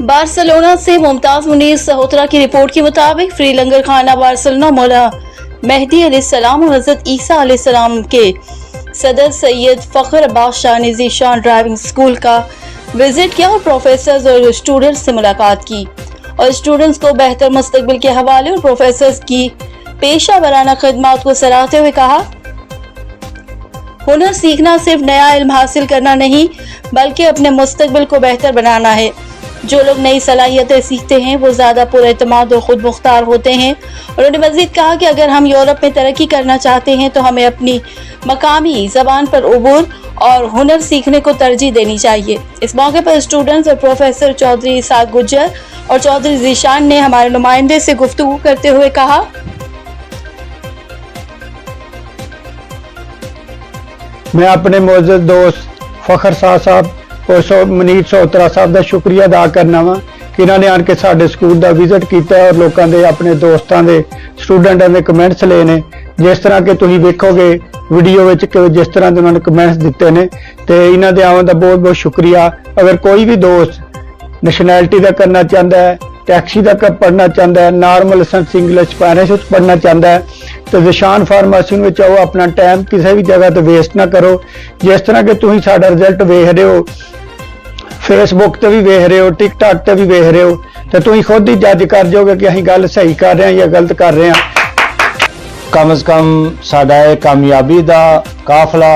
Barcelona से मुमताज मुनीर सहोत्रा की report के मुताबिक फ्री लंगर खाना बार्सिलोना मौला मेहदी अलैहिस्सलाम और हजरत ईसा अलैहिस्सलाम के सदर सैयद फखर अब्बास शाह ने ज़ीशान ड्राइविंग स्कूल का विजिट किया और प्रोफेसर्स और स्टूडेंट्स से मुलाकात की और स्टूडेंट्स को बेहतर मुस्तकबिल के हवाले और प्रोफेसर्स की पेशा वराना खिदमत को सराहते हुए कहा, हुनर सीखना सिर्फ नया इल्म हासिल करना नहीं बल्कि अपने मुस्तकबिल को बेहतर बनाना है। जो लोग नई सलाहियतें सीखते हैं वो ज़्यादा पुरएतमाद और खुद मुख्तार होते हैं। उन्होंने मज़ीद कहा कि अगर हम यूरोप में तरक्की करना चाहते हैं तो हमें अपनी मकामी ज़बान पर उबूर और हुनर सीखने को तरजीह देनी चाहिए। इस मौके पर स्टूडेंट्स और प्रोफेसर चौधरी इसाक गुज्जर और चौधरी ज़ीशान ने हमारे नुमाइंदे से गुफ्तगू करते हुए कहा, मैं अपने मोअज़्ज़ज़ दोस्त फखर साहब और मुनीर सहोत्रा साहब का शुक्रिया अदा करना वा कि इन्होंने आन के साडे स्कूल का विजिट किया और लोगों के अपने दोस्तों के स्टूडेंटों के कमेंट्स ले ने। जिस तरह के तुसीं वेखोगे वीडियो में जिस तरह के उन्होंने कमेंट्स दिते ने तो इन्हों के आवन का बहुत बहुत शुक्रिया। अगर कोई भी दोस्त नैशनैलिटी का करना चाहता है, टैक्सी का पढ़ना चाहता है, नॉर्मल लाइसेंस इंग्लिश स्पैनिश पढ़ना चाहता है तो ज़ीशान फार्मेसी में आओ। अपना टाइम किसी भी जगह तो वेस्ट ना करो। जिस तरह के तुसीं साडा रिजल्ट वेख रहे हो, फेसबुक ते भी वेख रहे हो, टिकटॉक ते भी वेख रहे हो तो तुसीं खुद ही जज कर जाओगे कि असीं गल सही कर रहे हैं या गलत कर रहे हैं। कम अज कम साडा कामयाबी का काफला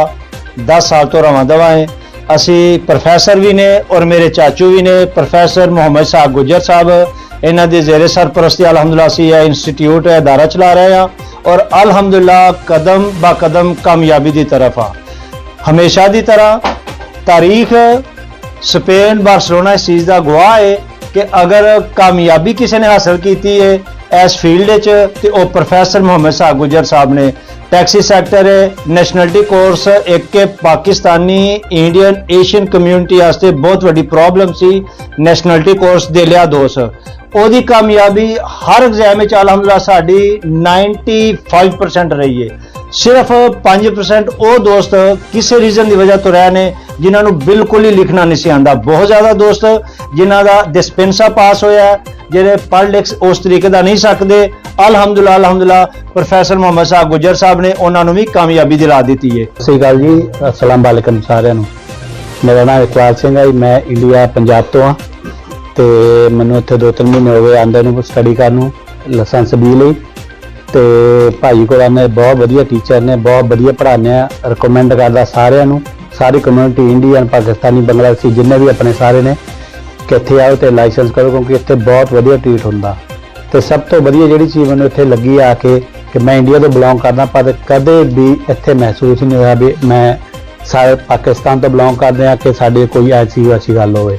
10 साल तो रवां दवा है। असी प्रोफैसर भी ने और मेरे चाचू भी ने, प्रोफैसर मोहम्मद साहब गुज्जर साहब इन्हां दे ज़ेरे सरपरस्ती अलहमदुलिल्लाह असी यह इंस्टीट्यूट इदारा चला रहे हैं और अलहमदुलिल्लाह कदम ब कदम कामयाबी की तरफ आ। हमेशा की तरह तारीख स्पेन बार्सिलोना इस चीज़ का गवाह है कि अगर कामयाबी किसी ने हासिल की है इस फील्ड तो वह प्रोफैसर मोहम्मद साहब गुज्जर साहब ने। टैक्सी सैक्टर नैशनलिटी कोर्स एक के पाकिस्तानी इंडियन एशियन कम्यूनिटी वास्ते बहुत बड़ी प्रॉब्लम सी। नैशनलिटी कोर्स दे लिया दोस्त ओदी कामयाबी हर एग्जाम में अलहमदुलिल्लाह साडी 95% रही है। सिर्फ 5% वो दोस्त किसी रीजन की वजह तो रहे ने जिन्होंने बिल्कुल ही लिखना नहीं आता। बहुत ज़्यादा दोस्त जिन्हों का डिस्पेंसा पास होया जेडे पढ़ लिख उस तरीके का नहीं सकते। अलहमदुलिल्लाह प्रोफैसर मोहम्मद साहब गुज्जर साहब ने उन्होंने भी कामयाबी दिला दी है। सत श्री अकाल जी, अस्सलाम वालेकुम सारिਆਂ ਨੂੰ। मेरा नाम इकबाल सिंह है, मैं इंडिया पंजाब तो हाँ तो मैनू इत्थे 2-3 महीने हो गए आंदे नूं स्टडी करन लाइसेंस बी लई तो भाई को आने बहुत वधिया टीचर ने, बहुत वधिया पढ़ाने। रिकमेंड करदा सारिਆਂ ਨੂੰ, सारी कम्यूनिटी इंडियन पाकिस्तानी बंगलादेशी जिन्हें भी अपने सारे ने कि इत्थे आओ तो लाइसेंस करो क्योंकि इत्थे बहुत वधिया ट्रीट हुंदा। तो सब तो वधिया जिहड़ी चीज़ मैनूं इत्थे लगी आके कि मैं इंडिया तो बिलोंग करदा पर कदे भी इत्थे महसूस नहीं होया भी मैं सारे पाकिस्तान तो बिलोंग करदे आ कि साडी कोई ऐसी गल होवे।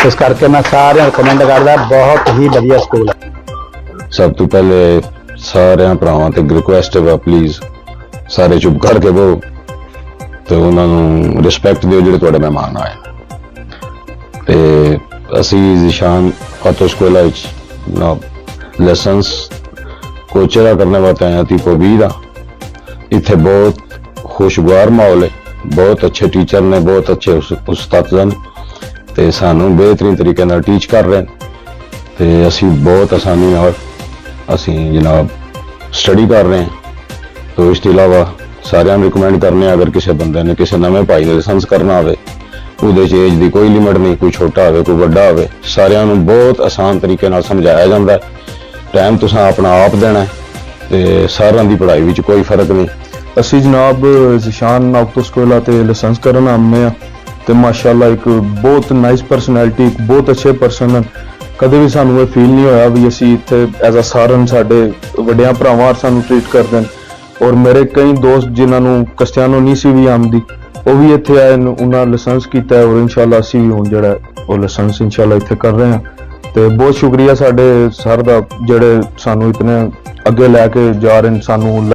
इस करके मैं सारे रिकमेंड करदा, बहुत ही वधिया स्कूल है। सब तो पहले सारे भरावां ते रिक्वेस्ट है प्लीज़ सारे चुप करके बो तो उन्होंने रिस्पैक्ट दिओ जिहड़े तुहाडे मेहमान आए। ते असी ज़ीशान फातो स्कूल लाइसेंस कोचरा करने वास्ते आए तीपो 20 इत्थे बहुत खुशगवार माहौल है, बहुत अच्छे टीचर ने, बहुत अच्छे उस्ताद ने ते सानू बेहतरीन तरीके नाल टीच कर रहे हैं ते असी बहुत आसानी नाल असी जनाब स्टडी कर रहे हैं। तो इस अलावा सारिਆਂ ਨੂੰ रिकमेंड करने अगर किसी बंदे ने किसी नवे भाई ने लाइसेंस करना हो ਉਹਦੇ ਚ एज की कोई लिमिट नहीं, कोई छोटा हो कोई बड़ा हो, सारिਆਂ ਨੂੰ बहुत आसान तरीके नाल समझाया जाता है। टाइम तुसां अपना आप देना है तो सारिਆਂ ਦੀ पढ़ाई विच कोई फर्क नहीं। असी जनाब ज़ीशान ऑटो स्कूल ते लाइसेंस करन आने तो माशाअल्लाह एक बहुत नाइस परसनैलिटी, एक बहुत अच्छे परसन। कदे भी सानू ये फील नहीं होया भी असी इत्थे एज अ सारन साडे वड्डियां भरावां सानू ट्रीट करदे हैं। और मेरे कई दोस्त जिन्होंने कस्टियानो नहीं सी भी आमदी वो भी इत्थे आए, उन्होंने लाइसेंस किया है और इंशाल्लाह असी भी हुण जिहड़ा वो लाइसेंस इंशाल्लाह इत्थे कर रहे हैं। तो बहुत शुक्रिया साडे सर दा जिहड़े सानू इतने अगे लैके जा रहे हैं सानू।